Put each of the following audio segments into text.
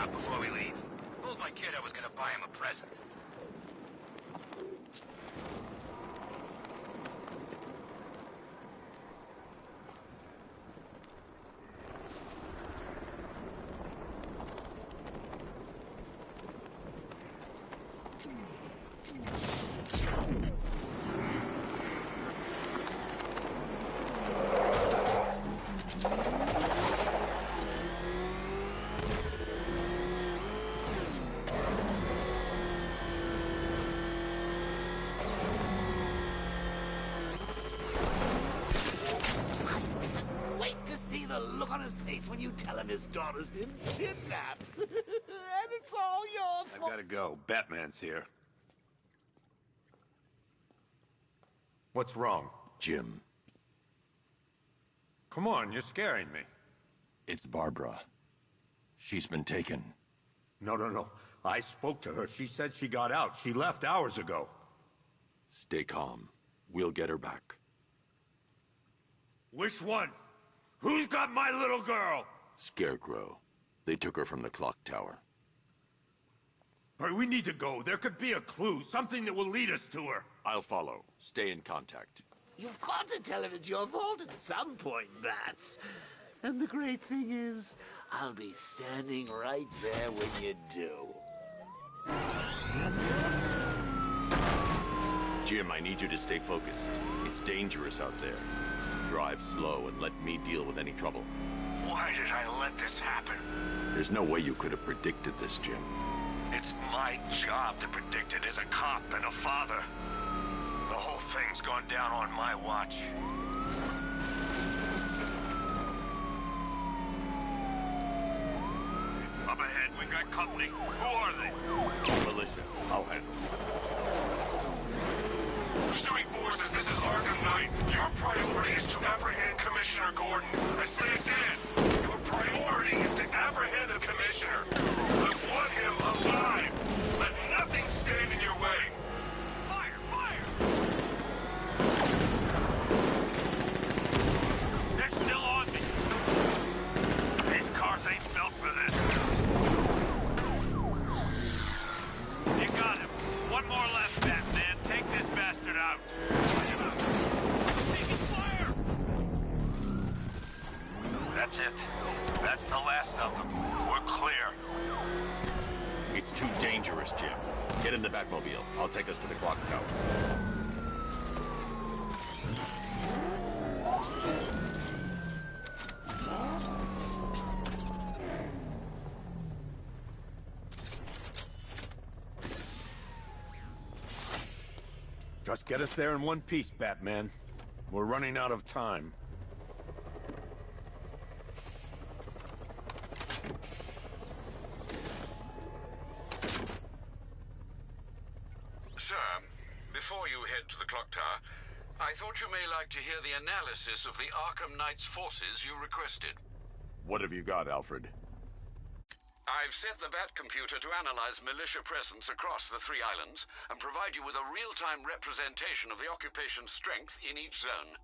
up before we leave. Told my kid I was gonna buy him a present. Look on his face when you tell him his daughter's been kidnapped. And it's all your fault. I gotta go. Batman's here. What's wrong? Jim. Come on, you're scaring me. It's Barbara. She's been taken. No. I spoke to her. She said she got out. She left hours ago. Stay calm. We'll get her back. Which one? Who's got my little girl? Scarecrow. They took her from the clock tower. All right, we need to go. There could be a clue, something that will lead us to her. I'll follow. Stay in contact. You've got to tell him it's your fault at some point, Bats. And the great thing is, I'll be standing right there when you do. Jim, I need you to stay focused. It's dangerous out there. Drive slow and let me deal with any trouble. Why did I let this happen? There's no way you could have predicted this, Jim. It's my job to predict it as a cop and a father. The whole thing's gone down on my watch. Up ahead, we got company. Who are they? Militia. I'll handle it. Pursuing forces, this is Arkham Knight. Your priority is to apprehend Commissioner Gordon. I say again, your priority is to apprehend the Commissioner. I want him alive. Let nothing stand in your way. Fire! They're still on me. These cars ain't built for this. You got him. One more left, Batman. Take this bastard out. Taking fire! That's it. That's the last of them. We're clear. It's too dangerous, Jim. Get in the Batmobile. I'll take us to the clock tower. Just get us there in one piece, Batman. We're running out of time. Sir, before you head to the clock tower, I thought you may like to hear the analysis of the Arkham Knight's forces you requested. What have you got, Alfred? I've set the Batcomputer to analyze militia presence across the 3 islands and provide you with a real-time representation of the occupation's strength in each zone.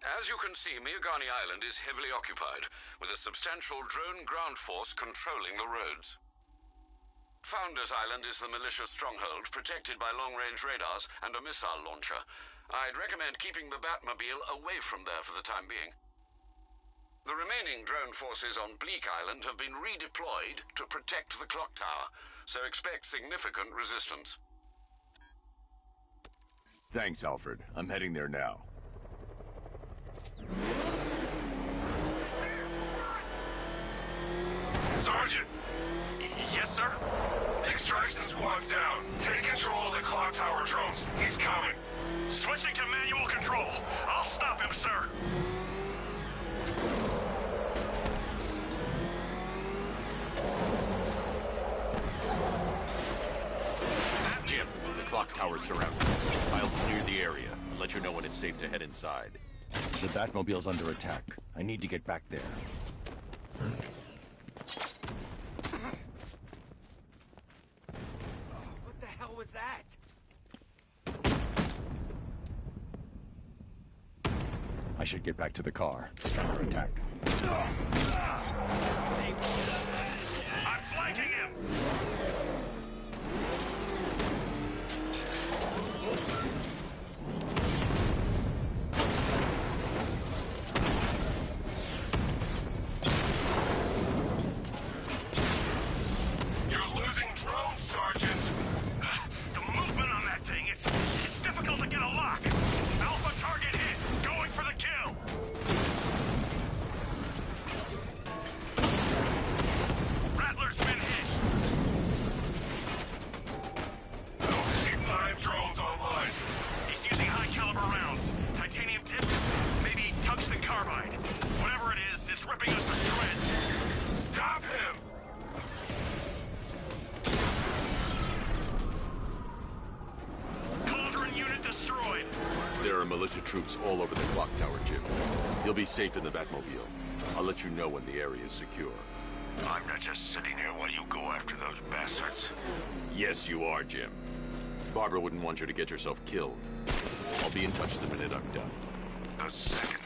As you can see, Miagani Island is heavily occupied, with a substantial drone ground force controlling the roads. Founders Island is the militia stronghold, protected by long-range radars and a missile launcher. I'd recommend keeping the Batmobile away from there for the time being. The remaining drone forces on Bleak Island have been redeployed to protect the clock tower, so expect significant resistance. Thanks, Alfred. I'm heading there now. Sergeant! Yes, sir? Extraction squad's down. Take control of the clock tower drones. He's coming. Switching to manual control. I'll stop him, sir. Jim, the clock tower's surrounded. I'll clear the area and let you know when it's safe to head inside. The Batmobile's under attack. I need to get back there. What the hell was that? I should get back to the car. It's under attack. I'm militia troops all over the clock tower, Jim. You'll be safe in the Batmobile. I'll let you know when the area is secure. I'm not just sitting here while you go after those bastards. Yes, you are, Jim. Barbara wouldn't want you to get yourself killed. I'll be in touch the minute I'm done. The second.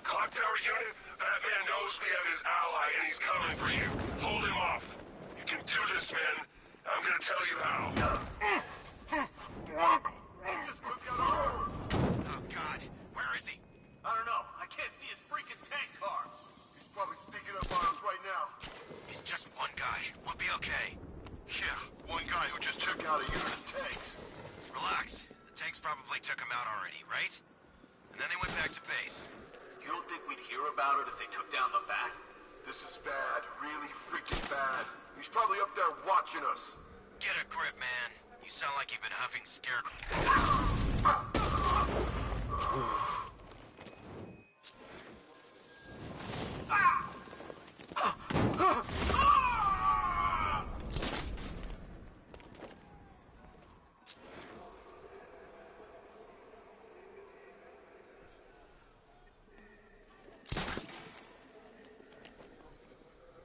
Clock Tower unit, that man knows we have his ally and he's coming for you. Hold him off. You can do this, man. I'm gonna tell you how. Oh, God. Where is he? I don't know. I can't see his freaking tank car. He's probably sneaking up on us right now. He's just one guy. We'll be okay. Yeah, one guy who just took out a unit of tanks. Relax. The tanks probably took him out already, right? And then they went back to base. You don't think we'd hear about it if they took down the Bat? This is bad, really freaking bad. He's probably up there watching us. Get a grip, man. You sound like you've been huffing scarecrow.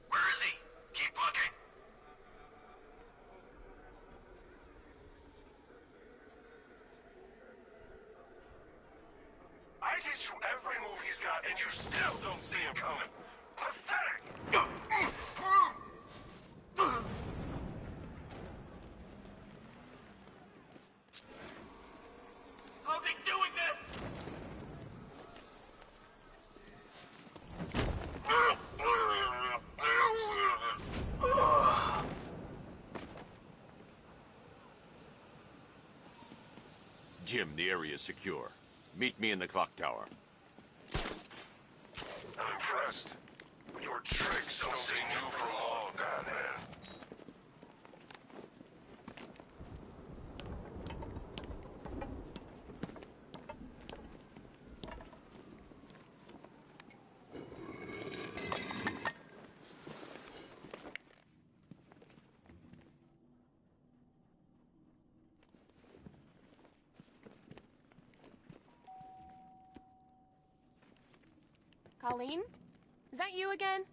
Where is he? Keep looking. I teach you every move he's got, and you still don't see him coming. Pathetic! How's he doing this? Jim, the area is secure. Meet me in the clock tower. I'm impressed. Your tricks don't stay new for long, Batman. Colleen? Is that you again?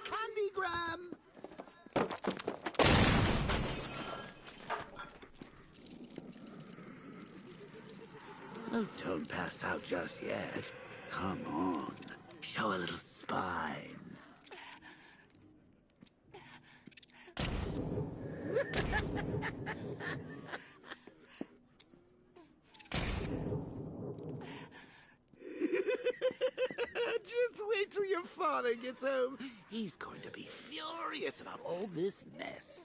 Candygram! Oh, don't pass out just yet. Come on. Show a little spine. Just wait till your father gets home. He's going to be furious about all this mess.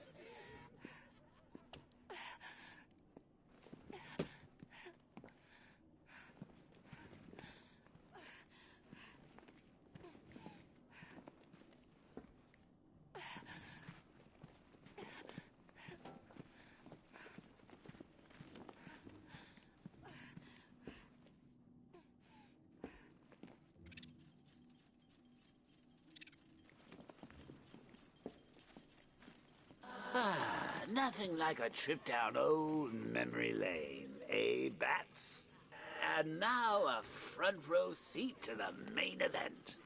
Nothing like a trip down old memory lane, eh, Bats? And now a front row seat to the main event.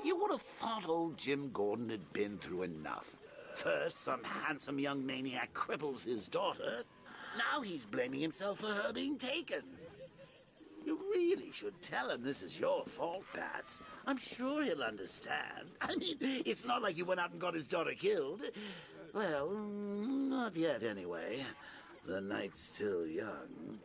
You would have thought old Jim Gordon had been through enough. First, some handsome young maniac cripples his daughter. Now he's blaming himself for her being taken. You really should tell him this is your fault, Bats. I'm sure he'll understand. I mean, it's not like you went out and got his daughter killed. Well, not yet, anyway. The night's still young.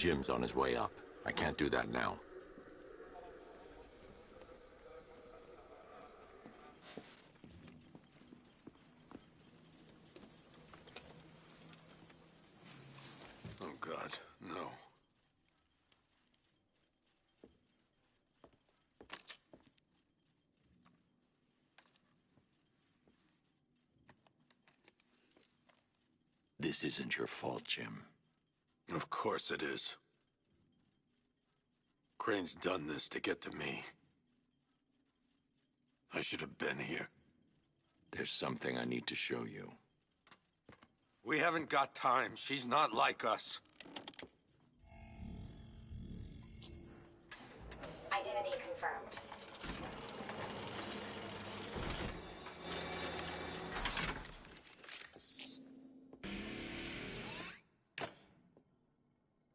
Jim's on his way up. I can't do that now. Oh, God, no. This isn't your fault, Jim. Of course it is. Crane's done this to get to me. I should have been here. There's something I need to show you. We haven't got time. She's not like us. Identity confirmed.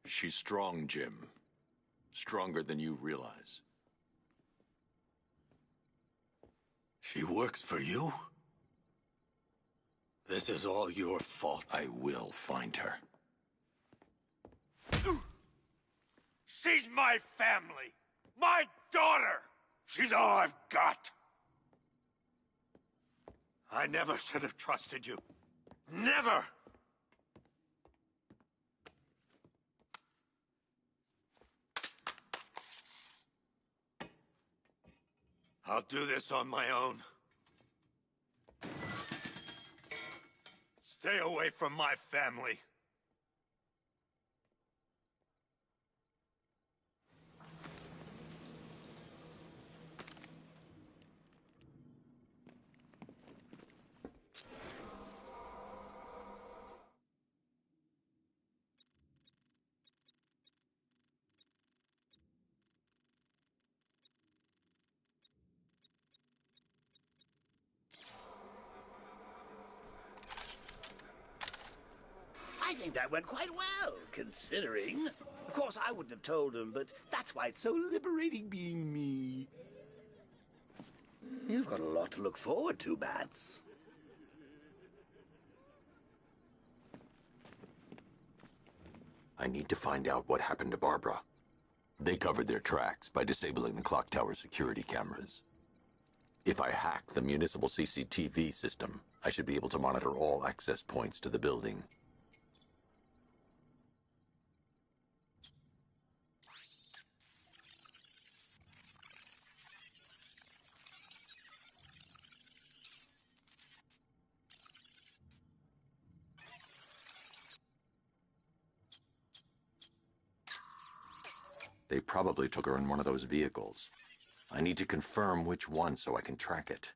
She's strong, Jim. Stronger than you realize. She works for you? This is all your fault. I will find her. She's my family! My daughter! She's all I've got! I never should have trusted you. Never! I'll do this on my own. Stay away from my family. I think that went quite well, considering. Of course, I wouldn't have told him, but that's why it's so liberating being me. You've got a lot to look forward to, Bats. I need to find out what happened to Barbara. They covered their tracks by disabling the clock tower security cameras. If I hack the municipal CCTV system, I should be able to monitor all access points to the building. They probably took her in one of those vehicles. I need to confirm which one so I can track it.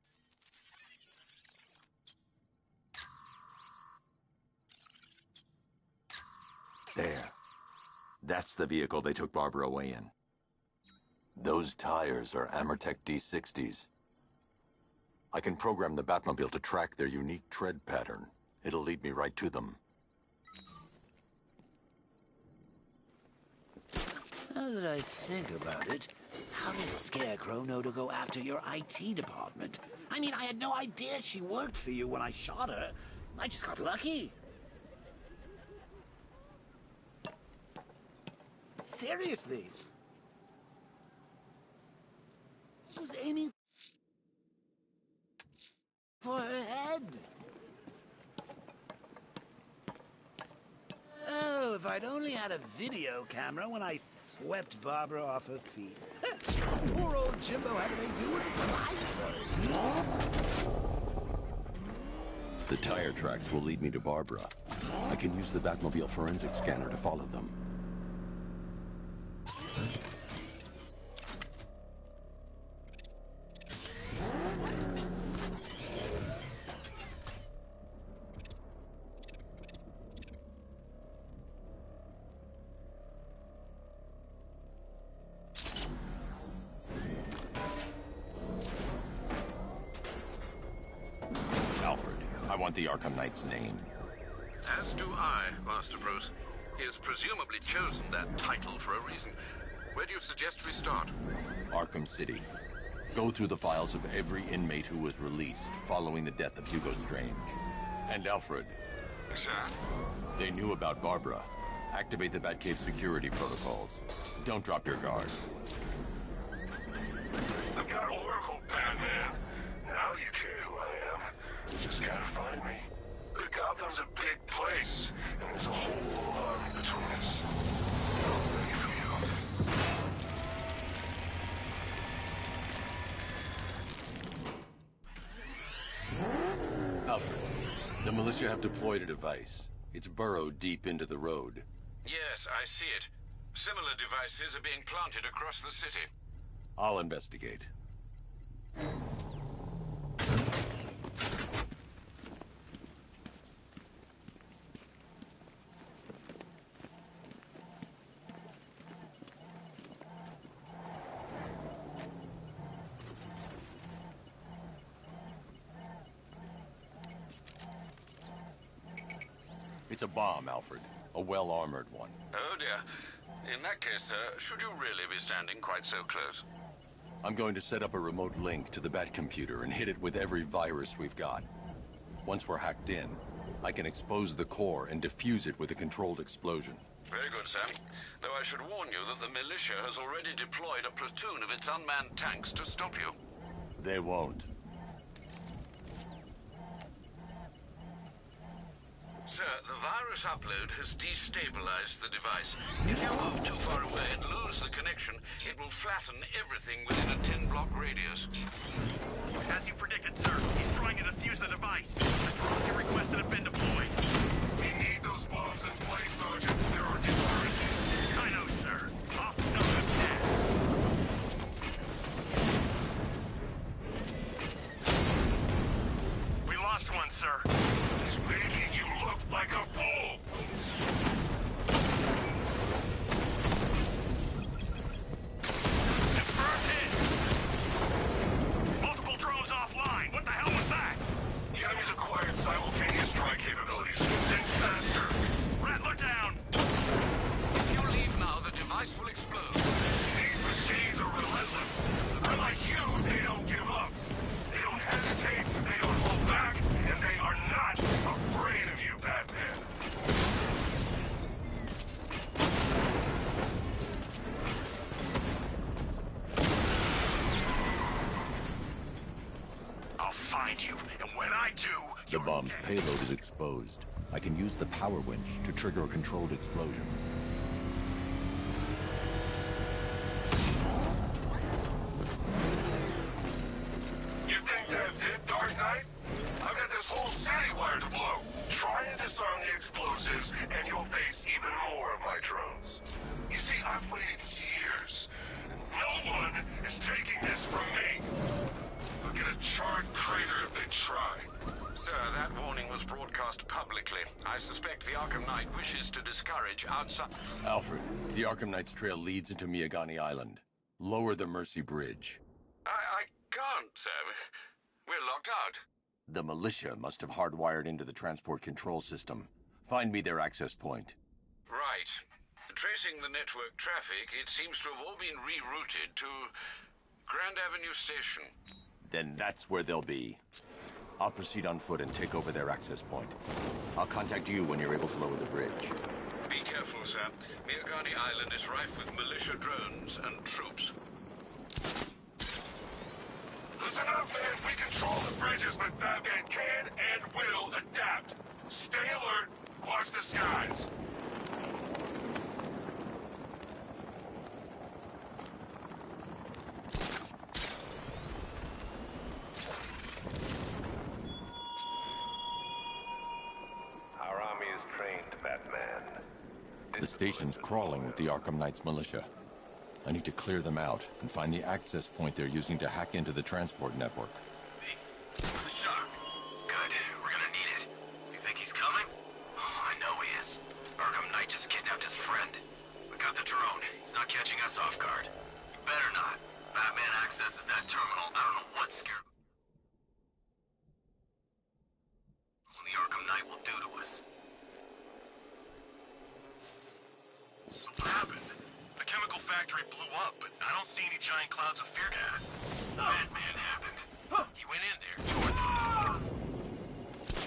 There. That's the vehicle they took Barbara away in. Those tires are Amertec D60s. I can program the Batmobile to track their unique tread pattern. It'll lead me right to them. Now that I think about it, how did Scarecrow know to go after your IT department? I mean, I had no idea she worked for you when I shot her. I just got lucky. Seriously. I was aiming for her head. Oh, if I'd only had a video camera when I swept Barbara off her feet. Poor old Jimbo had to make do with it for life. The tire tracks will lead me to Barbara. I can use the Batmobile forensic scanner to follow them. The Arkham Knight's name. As do I, Master Bruce. He has presumably chosen that title for a reason. Where do you suggest we start? Arkham City. Go through the files of every inmate who was released following the death of Hugo Strange. And Alfred. Sir? They knew about Barbara. Activate the Batcave security protocols. Don't drop your guard. I've got Oracle, Batman. Now you care who I am. You just gotta find me. But Gotham's a big place, and there's a whole army between us. I'm ready for you. Alfred, the militia have deployed a device. It's burrowed deep into the road. Yes, I see it. Similar devices are being planted across the city. I'll investigate. It's a bomb, Alfred. A well-armored one. Oh dear. In that case, sir, should you really be standing quite so close? I'm going to set up a remote link to the Bat computer and hit it with every virus we've got. Once we're hacked in, I can expose the core and defuse it with a controlled explosion. Very good, Sam. Though I should warn you that the militia has already deployed a platoon of its unmanned tanks to stop you. They won't. Sir, the virus upload has destabilized the device. If you move too far away and lose the connection, it will flatten everything within a 10-block radius. As you predicted, sir, he's trying to defuse the device. The drones you requested have been deployed. We need those bombs in place, Sergeant. There are deterrents. I know, sir. I'll stop them dead. We lost one, sir. He's making you look like a fool. Confirmed hit. Multiple drones offline. What the hell was that? The enemy's acquired simultaneous strike capabilities. Think faster. Rattler down. If you leave now, the device will explode. These machines are relentless. Unlike you, they don't give up. They don't hesitate, they don't hold back, and they are not afraid of you, Batman. I'll find you, and when I do, The bomb's payload is exposed. I can use the power winch to trigger a controlled explosion. You think that's it, Dark Knight? I've got this whole city wired to blow. Try and disarm the explosives, and you'll face even more of my drones. You see, I've waited years. No one is taking this from me. They'll get a charred crater if they try. Sir, that warning was broadcast publicly. I suspect the Arkham Knight wishes to discourage outside... Alfred, the Arkham Knight's trail leads into Miagani Island. Lower the Mercy Bridge. I can't, sir. We're locked out. The militia must have hardwired into the transport control system. Find me their access point. Right. Tracing the network traffic, it seems to have all been rerouted to Grand Avenue Station. Then that's where they'll be. I'll proceed on foot and take over their access point. I'll contact you when you're able to lower the bridge. Be careful, sir. Miagani Island is rife with militia drones and troops. Listen up, man. We control the bridges, but Batman can and will adapt. Stay alert. Watch the skies. Our army is trained, Batman. The station's crawling with the Arkham Knight's militia. I need to clear them out and find the access point they're using to hack into the transport network. The shock. Good. We're gonna need it. You think he's coming? Oh, I know he is. Arkham Knight just kidnapped his friend. We got the drone. He's not catching us off guard. You better not. Batman accesses that terminal. I don't know what scared the Arkham Knight will do to us. So what happened? The chemical factory blew up, but I don't see any giant clouds of fear gas. Batman happened. He went in there, tore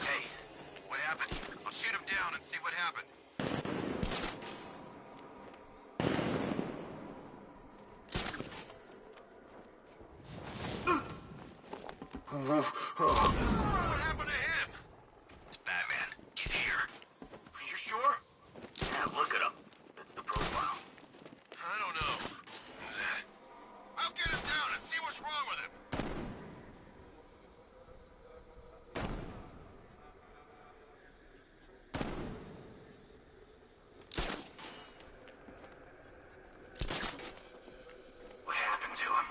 Hey, what happened? I'll shoot him down and see what happened. What happened to him? It's Batman. He's here. Are you sure? Yeah, look at him. That's the profile. I don't know. Who's that? I'll get him down and see what's wrong with him. What happened to him?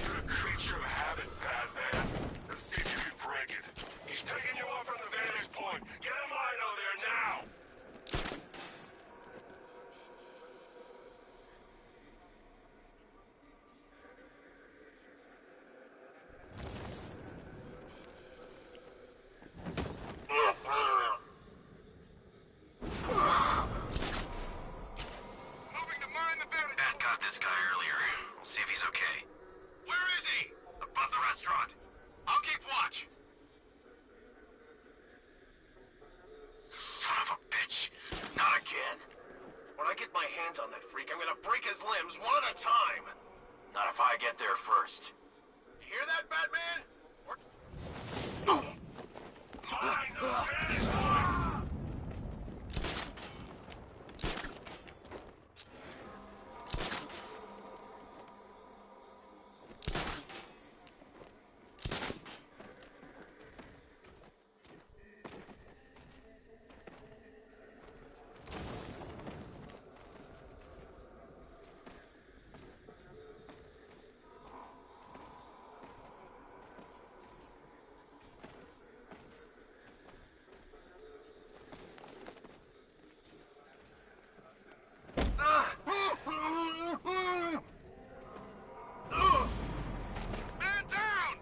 You're a creature of habit, Batman. Let's see if you can break it. He's picking you up from the vantage point. Get him Lido there now! Moving to mine the vantage. Bat got this guy earlier. We'll see if he's okay. Where is he? Above the restaurant. I'll keep watch. Son of a bitch. Not again. When I get my hands on that freak, I'm gonna break his limbs one at a time. Not if I get there first. Hear that, Batman? Mine those vantage points! Man down!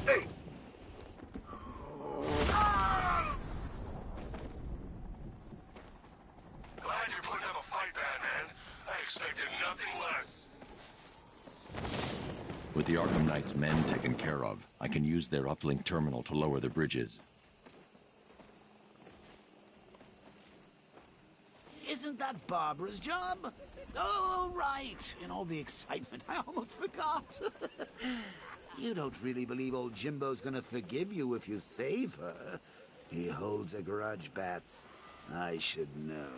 Hey! Glad you're putting up a fight, Batman. I expected nothing less. With the Arkham Knight's men taken care of, I can use their uplink terminal to lower the bridges. Isn't that Barbara's job? Oh, right. In all the excitement, I almost forgot. You don't really believe old Jimbo's gonna forgive you if you save her. He holds a grudge, Bats. I should know.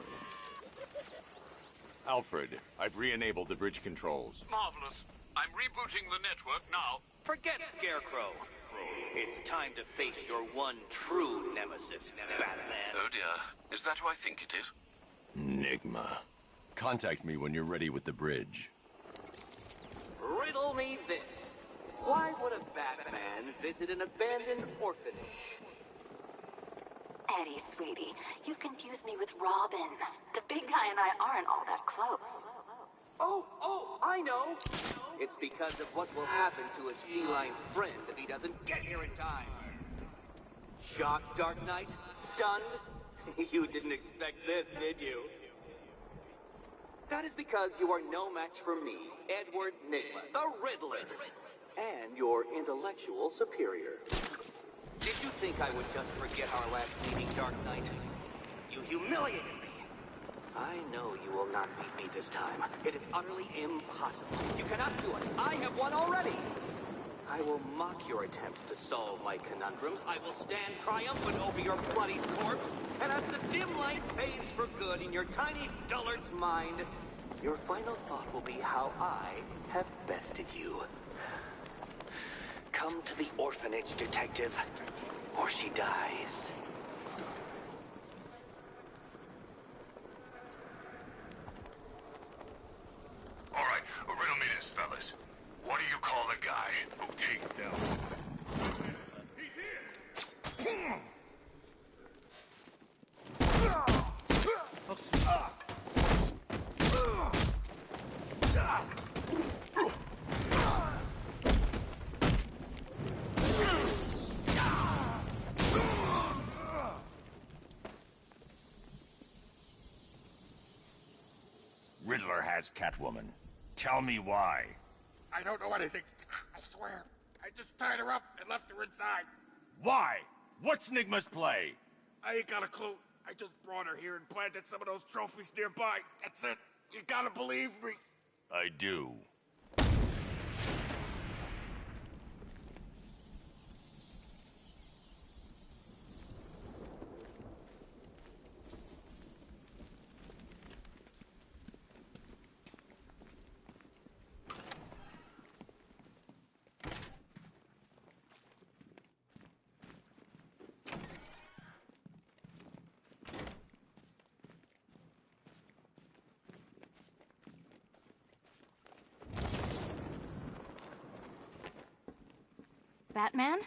Alfred, I've re-enabled the bridge controls. Marvelous. I'm rebooting the network now. Forget Scarecrow. It's time to face your one true nemesis, Batman. Oh dear. Is that who I think it is? Enigma. Contact me when you're ready with the bridge. Riddle me this. Why would a Batman visit an abandoned orphanage? Eddie, sweetie, you confused me with Robin. The big guy and I aren't all that close. Oh, I know. It's because of what will happen to his feline friend if he doesn't get here in time. Shocked, Dark Knight? Stunned? You didn't expect this, did you? That is because you are no match for me, Edward Nigma, the Riddler, and your intellectual superior. Did you think I would just forget our last meeting, Dark Knight? You humiliated me. I know you will not beat me this time. It is utterly impossible. You cannot do it. I have won already. I will mock your attempts to solve my conundrums. I will stand triumphant over your bloody corpse. And as the dim light fades for good in your tiny dullard's mind, your final thought will be how I have bested you. Come to the orphanage, detective, or she dies. All right, riddle me this, fellas. What do you call the guy who takes down? He's here! has Catwoman. Tell me why. I don't know anything. I swear. I just tied her up and left her inside. Why? What's Nigma's play? I ain't got a clue. I just brought her here and planted some of those trophies nearby. That's it. You gotta believe me. I do. Batman?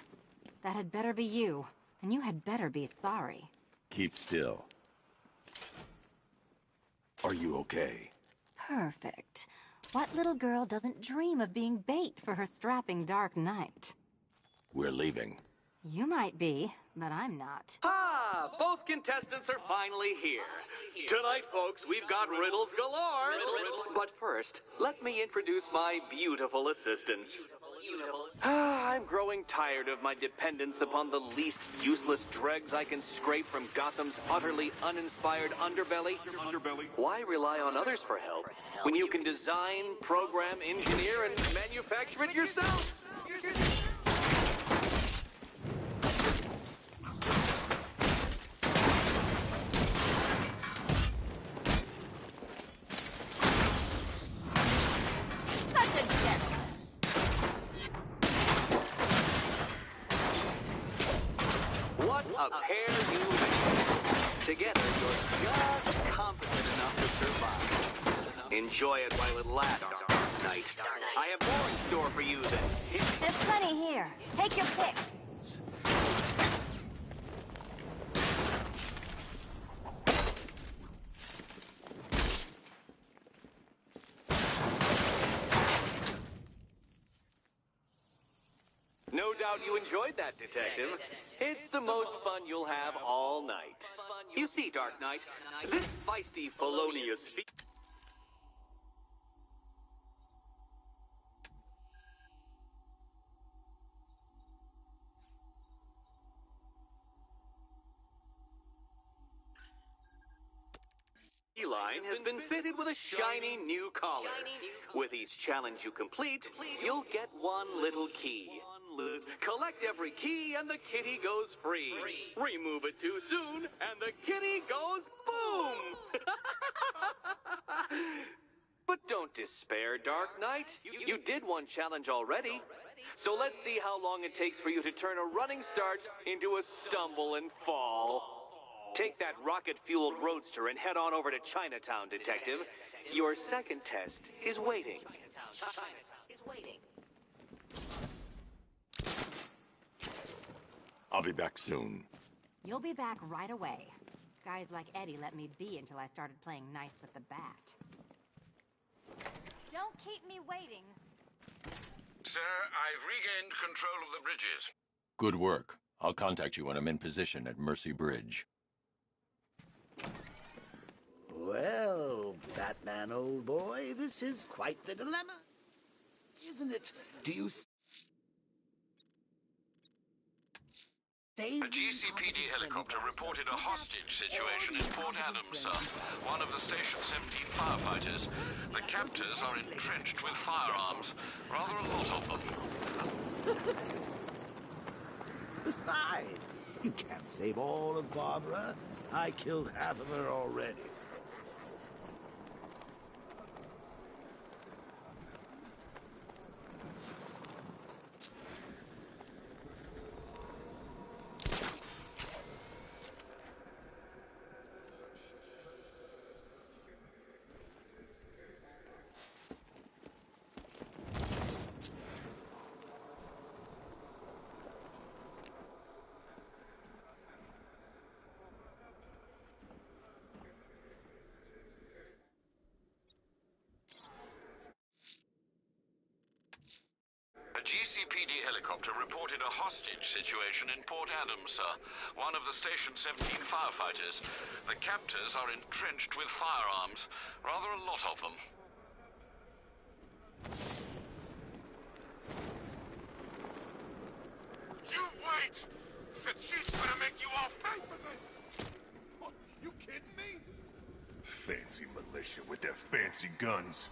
That had better be you. And you had better be sorry. Keep still. Are you okay? Perfect. What little girl doesn't dream of being bait for her strapping Dark Knight? We're leaving. You might be, but I'm not. Ah, both contestants are finally here. Tonight, folks, we've got riddles galore. But first, let me introduce my beautiful assistants. I'm growing tired of my dependence upon the least useless dregs I can scrape from Gotham's utterly uninspired underbelly. Why rely on others for help when you can design, program, engineer, and manufacture it yourself? A pair you make. Together, you're just competent enough to survive. Enjoy it while it lasts, Dark Knight. I have more in store for you than... There's plenty here. Take your pick. No doubt you enjoyed that, Detective. It's the most fun you'll have all night. You see, Dark Knight, this feisty, felonious... line has been fitted with a shiny new collar. With each challenge you complete, you'll get one little key. Collect every key and the kitty goes free. Remove it too soon and the kitty goes boom! But don't despair, Dark Knight. You did one challenge already. So let's see how long it takes for you to turn a running start into a stumble and fall. Take that rocket-fueled roadster and head on over to Chinatown, Detective. Your second test is waiting. I'll be back soon. You'll be back right away. Guys like Eddie let me be until I started playing nice with the bat. Don't keep me waiting. Sir, I've regained control of the bridges. Good work. I'll contact you when I'm in position at Mercy Bridge. Well, Batman, old boy, this is quite the dilemma, isn't it? Do you A GCPD helicopter reported a hostage situation in Port Adams, sir. One of the Station 17 firefighters. The captors are entrenched with firearms. Rather a lot of them. Besides, you can't save all of Barbara. I killed half of her already. A GCPD helicopter reported a hostage situation in Port Adams, sir. One of the Station 17 firefighters. The captors are entrenched with firearms. Rather a lot of them. Knight! The chief's gonna make you all pay for this! Oh, you kidding me? Fancy militia with their fancy guns.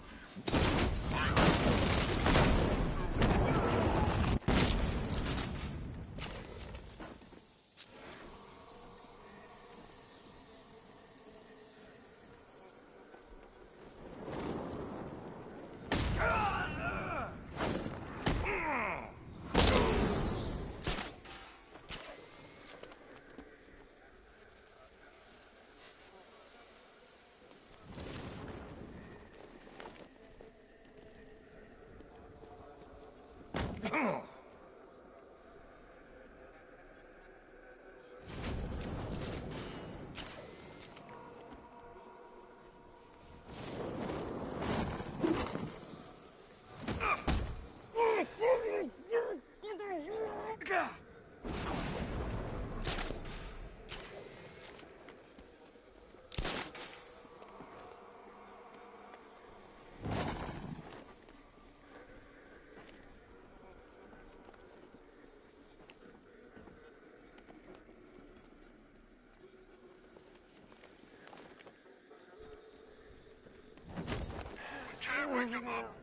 Can't wake him up.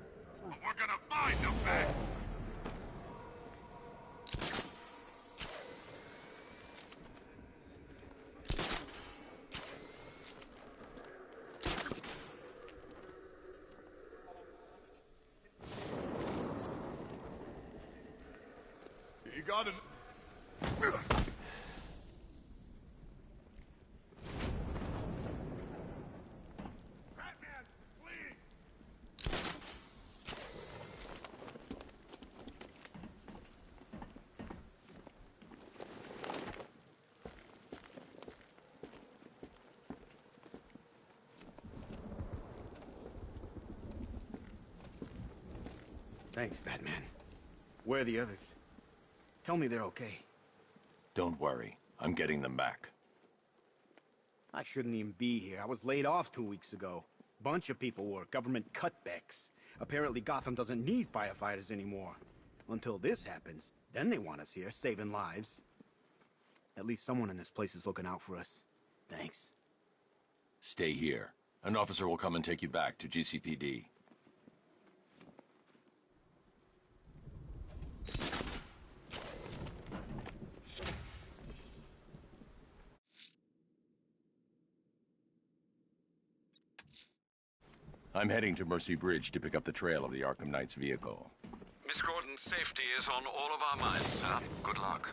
We're gonna find the bat. You got him. Batman, please. Thanks, Batman. Where are the others? Tell me they're okay. Don't worry. I'm getting them back. I shouldn't even be here. I was laid off 2 weeks ago. Bunch of people were. Government cutbacks. Apparently Gotham doesn't need firefighters anymore. Until this happens, then they want us here, saving lives. At least someone in this place is looking out for us. Thanks. Stay here. An officer will come and take you back to GCPD. I'm heading to Mercy Bridge to pick up the trail of the Arkham Knight's vehicle. Miss Gordon's safety is on all of our minds, sir. Good luck.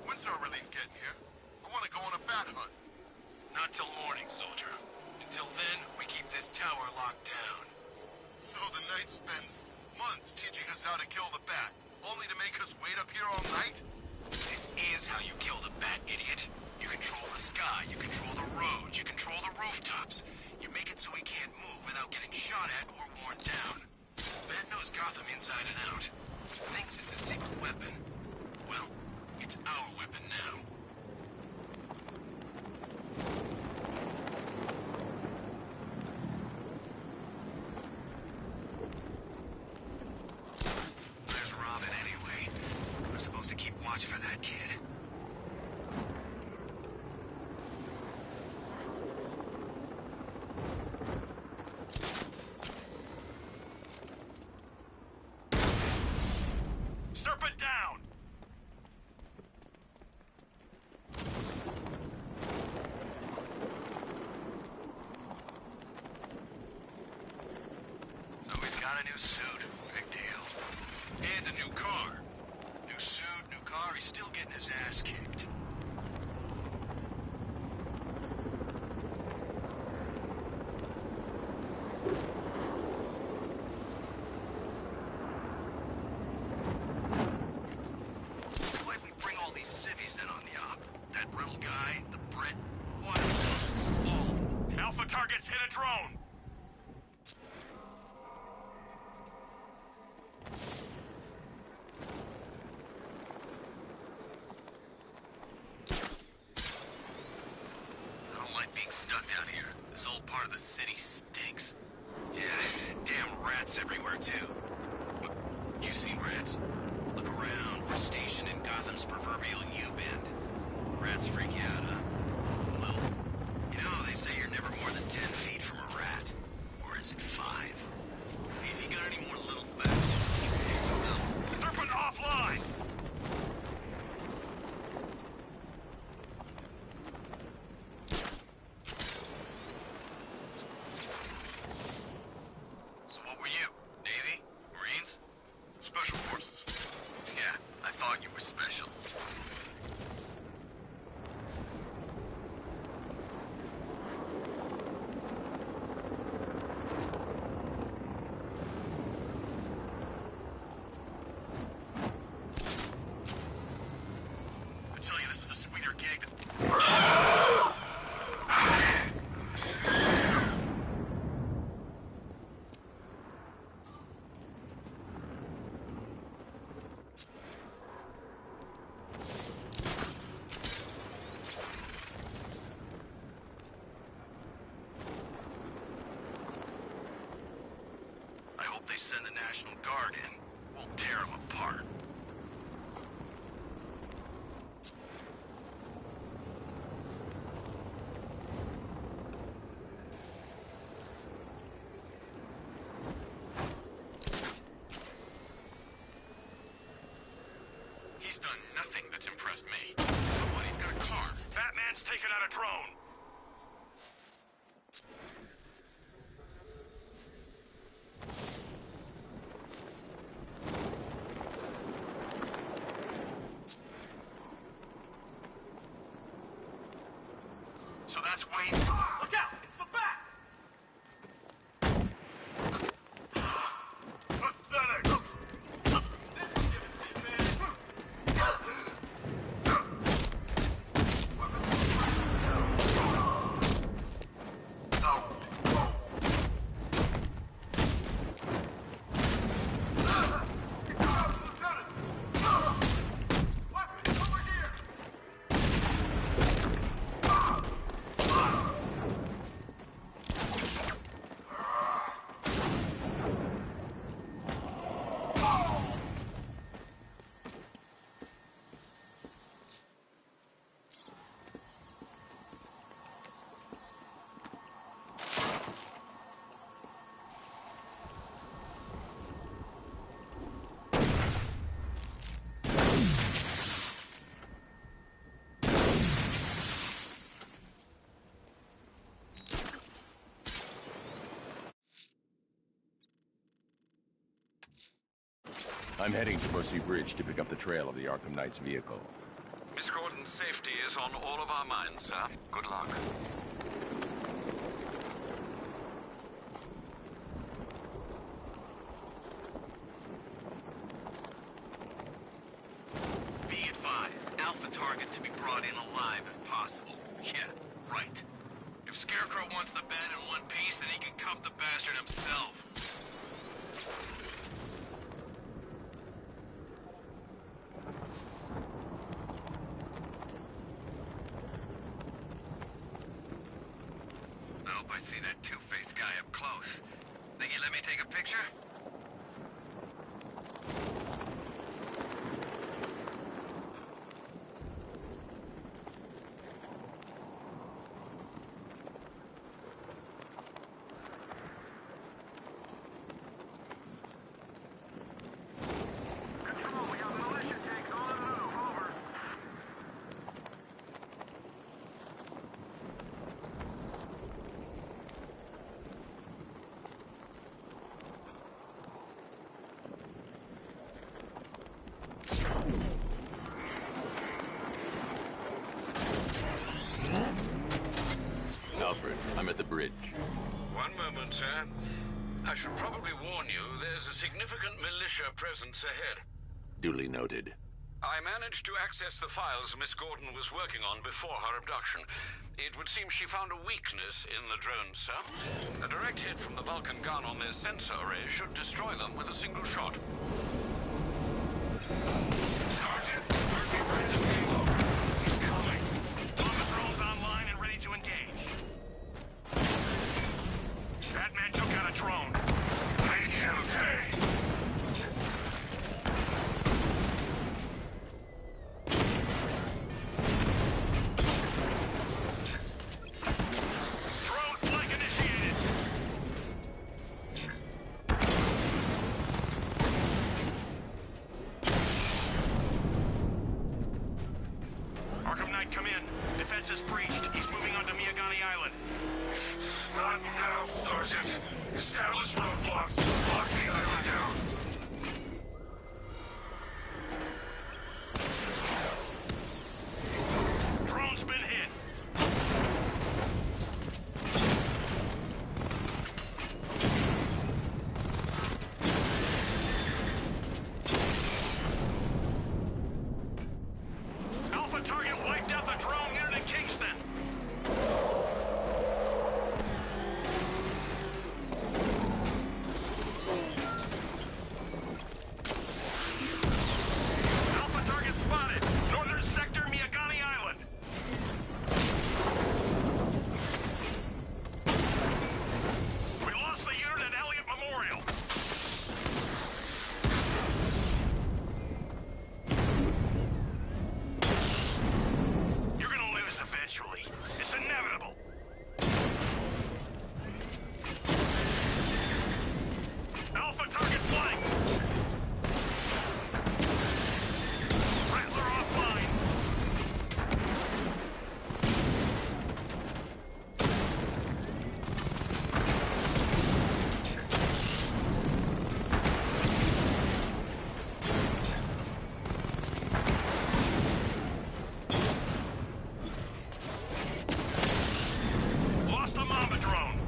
When's our relief getting here? I want to go on a bat hunt. Not till morning, soldier. Until then, we keep this tower locked down. So the Knight spends months teaching us how to kill the bat, only to make us wait up here all night? This is how you kill the bat, idiot. You control the sky, you control the roads, you control the rooftops. You make it so he can't move without getting shot at or worn down. Bat knows Gotham inside and out. Thinks it's a secret weapon. Well, it's our weapon now. There's Robin anyway. We're supposed to keep watch for that kid. Serpent down! So he's got a new suit. Big deal. And a new car. New suit, new car, he's still getting his ass kicked. Why we bring all these civvies in on the op? That Riddle guy, the Brit, what else? All Alpha targets hit a drone! Oh This old part of the city stinks. Yeah, damn rats everywhere, too. You've seen rats? Look around. We're stationed in Gotham's proverbial U-bend. Rats freak you out, huh? A little. You know, they say you're never more than 10 feet from a rat. Or is it 5? Hey, if you got any more little facts, keep it to yourself. Serpent offline! So what were you? Navy? Marines? Special Forces. Yeah, I thought you were special. I tell you, this is a sweeter gig than... I hope they send the National Guard in. We'll tear them apart. He's done nothing that's impressed me. Somebody's got a car. Batman's taken out a drone! So that's Wayne. Look out! It's the bat! Pathetic! I'm heading to Mercy Bridge to pick up the trail of the Arkham Knight's vehicle. Miss Gordon's safety is on all of our minds, sir. Good luck. Be advised, Alpha target to be brought in alive if possible. Yeah, right. If Scarecrow wants the bat in one piece, then he can cuff the bastard himself. I hope I see that Two-Face guy up close. Think you let me take a picture? Alfred, I'm at the bridge. One moment, sir. I should probably warn you, there's a significant militia presence ahead. Duly noted. I managed to access the files Miss Gordon was working on before her abduction. It would seem she found a weakness in the drones, sir. A direct hit from the Vulcan gun on their sensor array should destroy them with a single shot. Sergeant, Mercy Bridge is getting over. He's coming. Bomber drones online and ready to engage. drone. AQK. Drone flight initiated. Arkham Knight, come in. Defense is breached. He's moving onto Miyagani Island. Not now, Sergeant. Establish roadblocks. Lock the island down. Drone's been hit. Alpha target wiped out the drone unit in Kingston. Alpha target spotted. Northern sector, Miyagani Island. We lost the unit at Elliott Memorial. You're gonna lose eventually. It's inevitable. Alpha target flanked. Rattler offline. Lost the Mamba drone.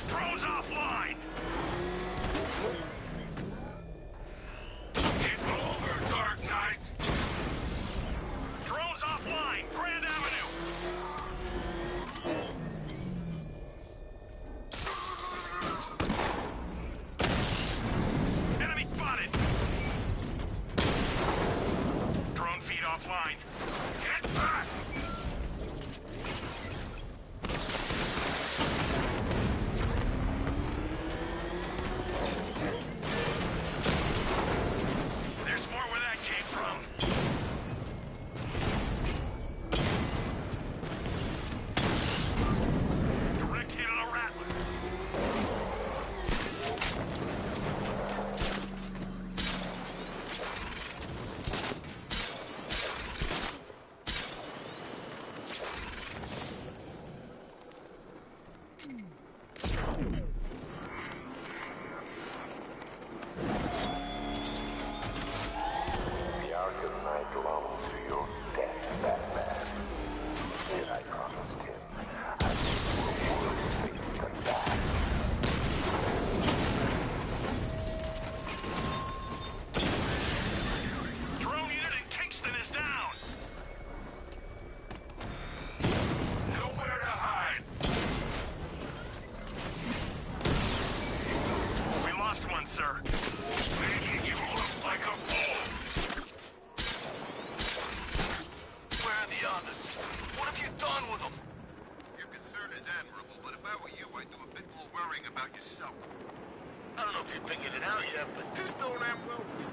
Drone's offline. It's over, Dark Knight. Drone's offline. Grand Avenue. Enemy spotted. Drone feed offline. Get back. There's more where that came from. Direct hit on a Rattler. The Arkham Knight belongs to your death, Batman. Did I promised him, and you will worth come back. Drone unit in Kingston is down. Nowhere to hide. We lost one, sir. Making you look like a fool. Where are the others? What have you done with them? Your concern is admirable, but if I were you, I'd do a bit more worrying about yourself. I don't know if you figured it out yet, but this don't end well for you.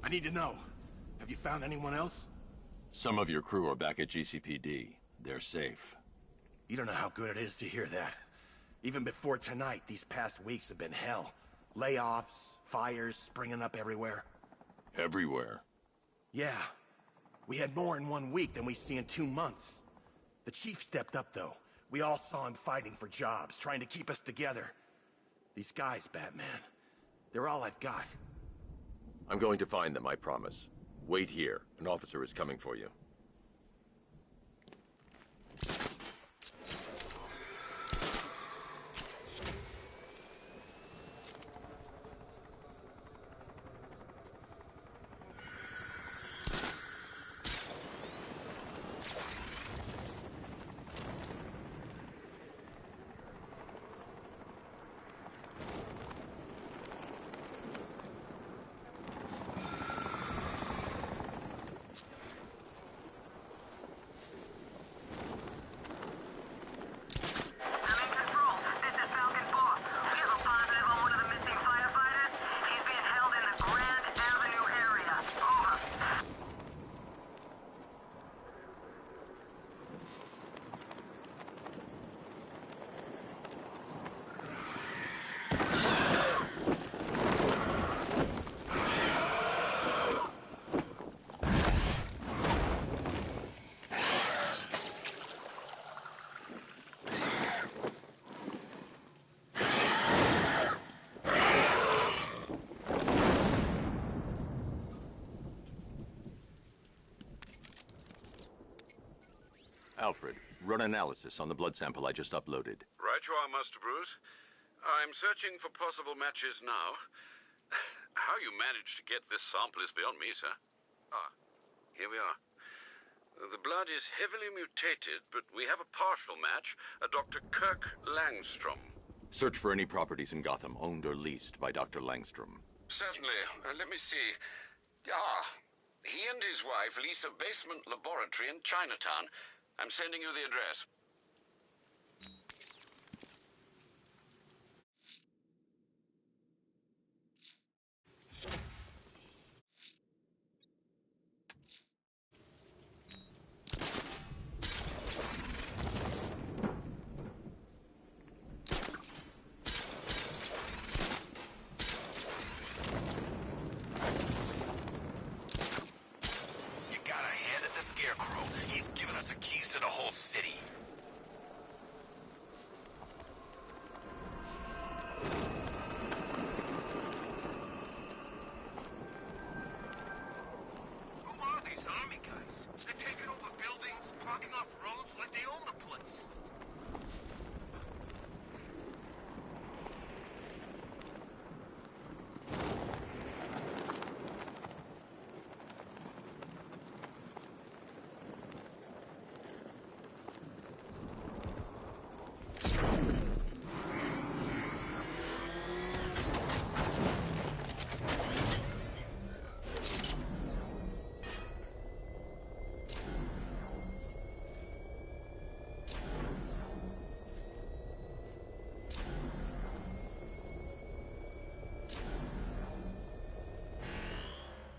I need to know. Have you found anyone else? Some of your crew are back at GCPD. They're safe. You don't know how good it is to hear that. Even before tonight, these past weeks have been hell. Layoffs, fires springing up everywhere. Everywhere? Yeah. We had more in 1 week than we see in 2 months. The chief stepped up, though. We all saw him fighting for jobs, trying to keep us together. These guys, Batman, they're all I've got. I'm going to find them, I promise. Wait here. An officer is coming for you. Alfred, run analysis on the blood sample I just uploaded. Right you are, Master Bruce. I'm searching for possible matches now. How you managed to get this sample is beyond me, sir. Ah, here we are. The blood is heavily mutated, but we have a partial match, a Dr. Kirk Langstrom. Search for any properties in Gotham owned or leased by Dr. Langstrom. Certainly. Let me see. Ah, he and his wife lease a basement laboratory in Chinatown. I'm sending you the address. You got a hand at the Scarecrow. He's given us the keys to the whole city. Who are these army guys? They're taking over buildings, blocking off roads like they own the place.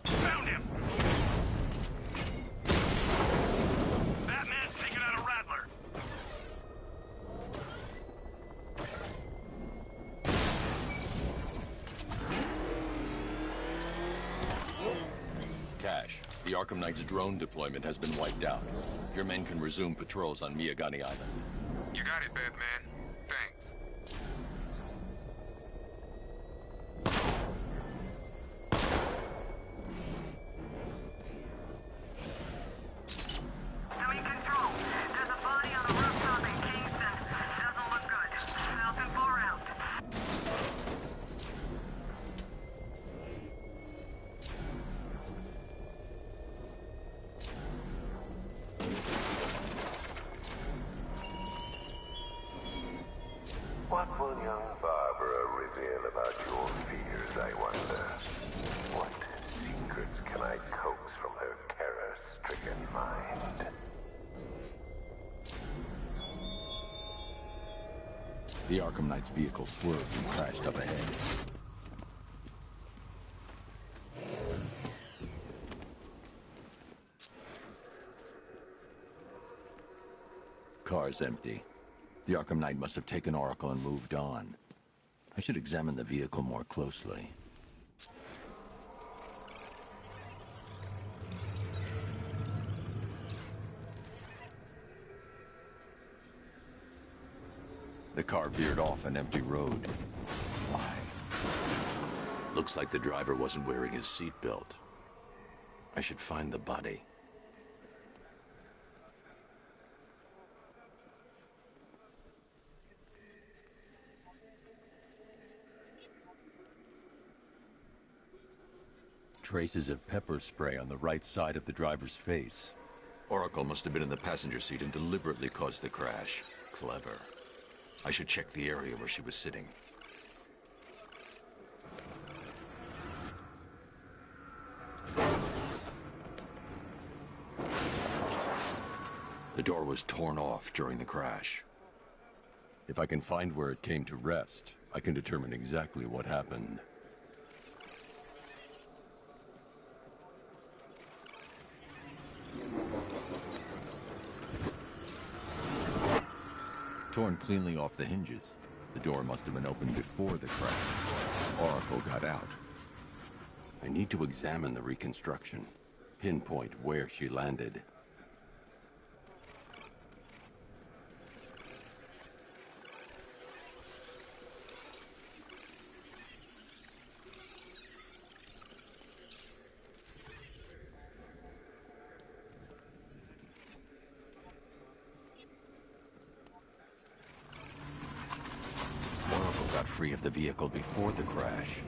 Found him! Batman's taking out a Rattler. Cash, the Arkham Knight's drone deployment has been wiped out. Your men can resume patrols on Miyagani Island. You got it, Batman. Thanks. Doing control. There's a body on the rooftop in Kingston. Doesn't look good. Falcon 4 out. What will young Barbara reveal about your fears, I wonder? What secrets can I coax from her terror-stricken mind? The Arkham Knight's vehicle swerved and crashed up ahead. Car's empty. The Arkham Knight must have taken Oracle and moved on. I should examine the vehicle more closely. The car veered off an empty road. Why? Looks like the driver wasn't wearing his seatbelt. I should find the body. Traces of pepper spray on the right side of the driver's face. Oracle must have been in the passenger seat and deliberately caused the crash. Clever. I should check the area where she was sitting. The door was torn off during the crash. If I can find where it came to rest, I can determine exactly what happened. Torn cleanly off the hinges. The door must have been opened before the crash. Oracle got out. I need to examine the reconstruction. Pinpoint where she landed. Free of the vehicle before the crash.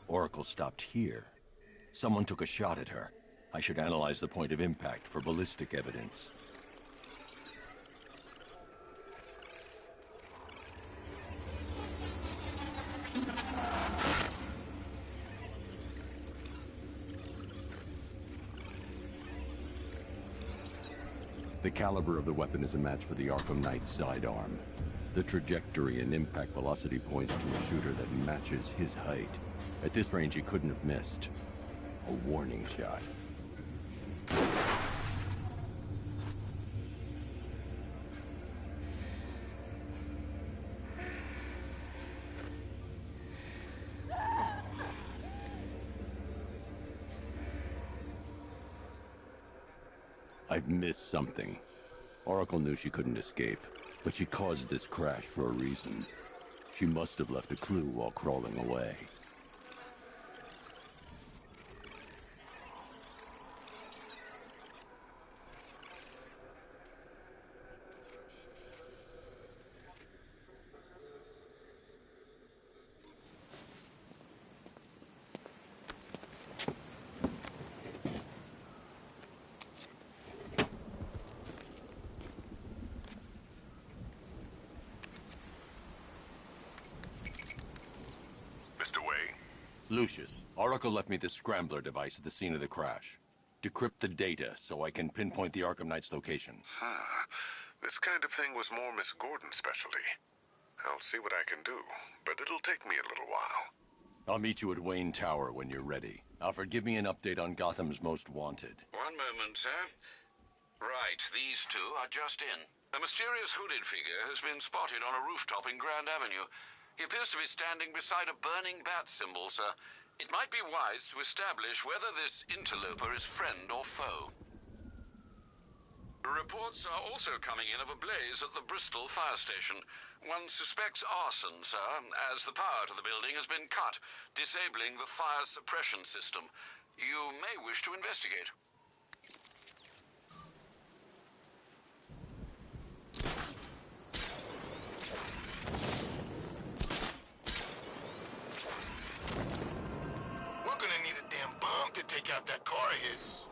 Oracle stopped here. Someone took a shot at her. I should analyze the point of impact for ballistic evidence. The caliber of the weapon is a match for the Arkham Knight's sidearm. The trajectory and impact velocity points to a shooter that matches his height. At this range, he couldn't have missed. A warning shot. I've missed something. Oracle knew she couldn't escape, but she caused this crash for a reason. She must have left a clue while crawling away. Lucius, Oracle left me the Scrambler device at the scene of the crash. Decrypt the data so I can pinpoint the Arkham Knight's location. This kind of thing was more Miss Gordon's specialty. I'll see what I can do, but it'll take me a little while. I'll meet you at Wayne Tower when you're ready. Alfred, give me an update on Gotham's Most Wanted. One moment, sir. Right, these two are just in. A mysterious hooded figure has been spotted on a rooftop in Grand Avenue. He appears to be standing beside a burning bat symbol, sir. It might be wise to establish whether this interloper is friend or foe. Reports are also coming in of a blaze at the Bristol fire station. One suspects arson, sir, as the power to the building has been cut, disabling the fire suppression system. You may wish to investigate. We're gonna need a damn bomb to take out that car of his.